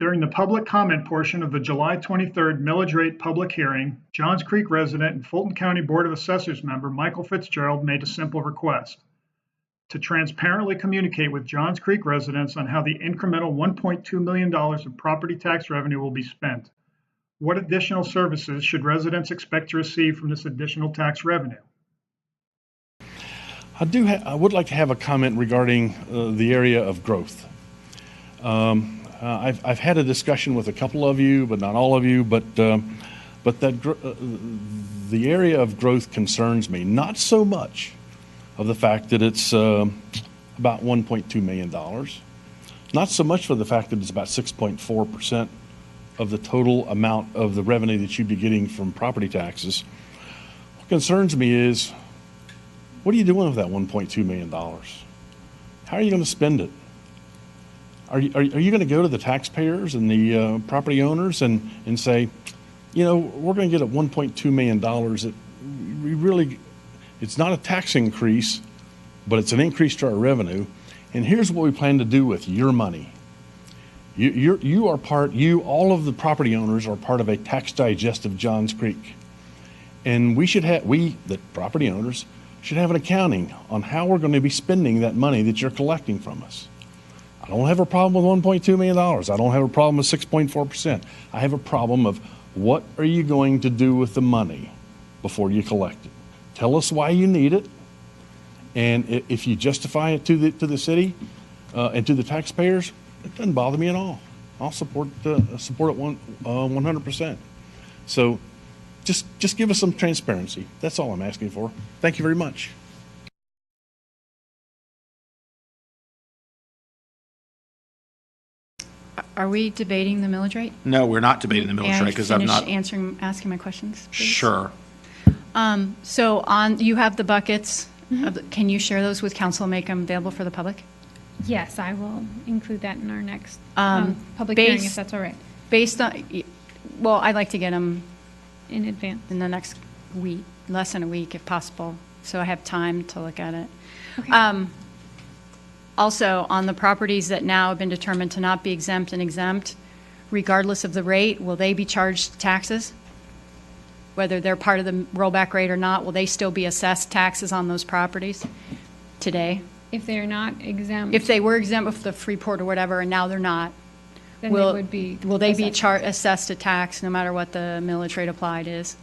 During the public comment portion of the July 23rd millage rate public hearing, Johns Creek resident and Fulton County Board of Assessors member Michael Fitzgerald made a simple request: to transparently communicate with Johns Creek residents on how the incremental $1.2 million of property tax revenue will be spent. What additional services should residents expect to receive from this additional tax revenue? I would like to have a comment regarding the area of growth. I've had a discussion with a couple of you, but not all of you. But the area of growth concerns me. Not so much of the fact that it's about $1.2 million. Not so much for the fact that it's about 6.4% of the total amount of the revenue that you'd be getting from property taxes. What concerns me is, what are you doing with that $1.2 million? How are you going to spend it? Are you going to go to the taxpayers and the property owners and say, we're going to get a $1.2 million that we really, it's not a tax increase, but it's an increase to our revenue, and here's what we plan to do with your money. All of the property owners are part of a tax digest of Johns Creek, and the property owners should have an accounting on how we're going to be spending that money that you're collecting from us. I don't have a problem with $1.2 million. I don't have a problem with 6.4%. I have a problem of, what are you going to do with the money before you collect it? Tell us why you need it, and if you justify it to the city and to the taxpayers, it doesn't bother me at all. I'll support it 100%. So just give us some transparency. That's all I'm asking for. Thank you very much. Are we debating the millage rate? No, we're not debating the millage rate because I'm not asking my questions, please? Sure. So you have the buckets. Can you share those with council and make them available for the public? Yes, I will include that in our next public hearing, if that's all right. Based on, well, I'd like to get them in advance in the next week, less than a week if possible, so I have time to look at it. Okay. Also, on the properties that now have been determined to not be exempt and exempt, regardless of the rate, will they be charged taxes? Whether they're part of the rollback rate or not, will they still be assessed taxes on those properties today? If they're not exempt. If they were exempt with the Freeport or whatever, and now they're not, then they would be. Will they be assessed a tax no matter what the millage rate applied is?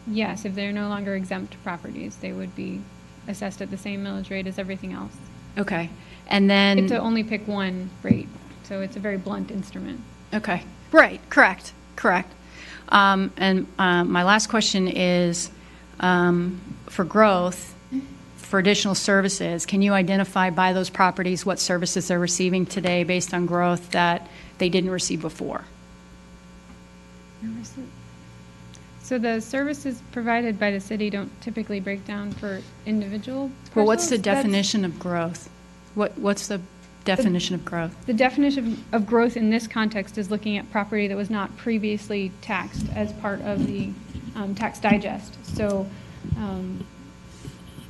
Yes, if they're no longer exempt properties, they would be assessed at the same millage rate as everything else. Okay. And then it's to only pick one rate, so it's a very blunt instrument. Okay. Right. Correct. And my last question is, for growth, for additional services, can you identify by those properties what services they're receiving today based on growth that they didn't receive before? So the services provided by the city don't typically break down for individual parcels. Well, what's the definition of growth? What's the definition of growth? The definition of growth in this context is looking at property that was not previously taxed as part of the tax digest. So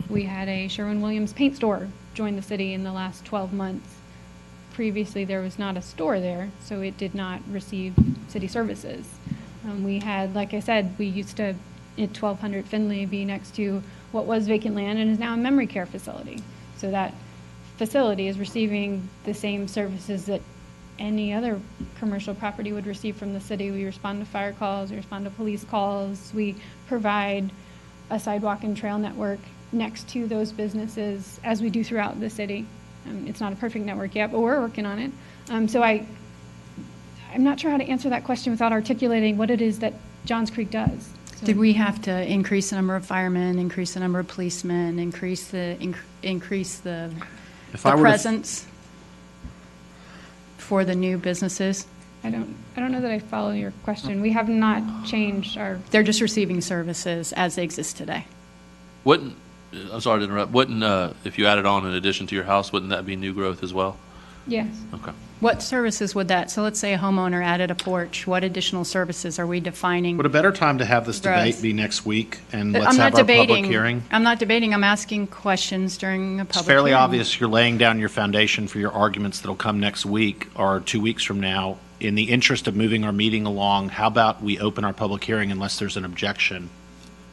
we had a Sherwin-Williams paint store join the city in the last 12 months. Previously, there was not a store there, so it did not receive city services. We had, like I said, we used to, at 1200 Finley, be next to what was vacant land and is now a memory care facility. So that facility is receiving the same services that any other commercial property would receive from the city. We respond to fire calls, we respond to police calls, we provide a sidewalk and trail network next to those businesses as we do throughout the city. It's not a perfect network yet, but we're working on it. So I'm not sure how to answer that question without articulating what it is that Johns Creek does. So, did we have to increase the number of firemen, increase the number of policemen, increase the presence for the new businesses? I don't know that I follow your question. We have not changed our. They're just receiving services as they exist today. I'm sorry to interrupt. If you added on in addition to your house, wouldn't that be new growth as well? Yes. Okay. What services would that? So let's say a homeowner added a porch. What additional services are we defining? Would a better time to have this debate be next week, and let's I'm have not our debating. public hearing? I'm not debating. I'm asking questions during a public It's fairly hearing. obvious you're laying down your foundation for your arguments that'll come next week or 2 weeks from now in the interest of moving our meeting along, how about we open our public hearing unless there's an objection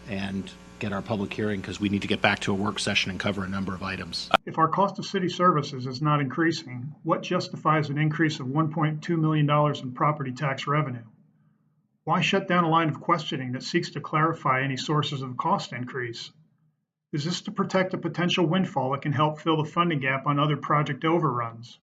and get our public hearing, because we need to get back to a work session and cover a number of items. If our cost of city services is not increasing, what justifies an increase of $1.2 million in property tax revenue? Why shut down a line of questioning that seeks to clarify any sources of cost increase? Is this to protect a potential windfall that can help fill the funding gap on other project overruns?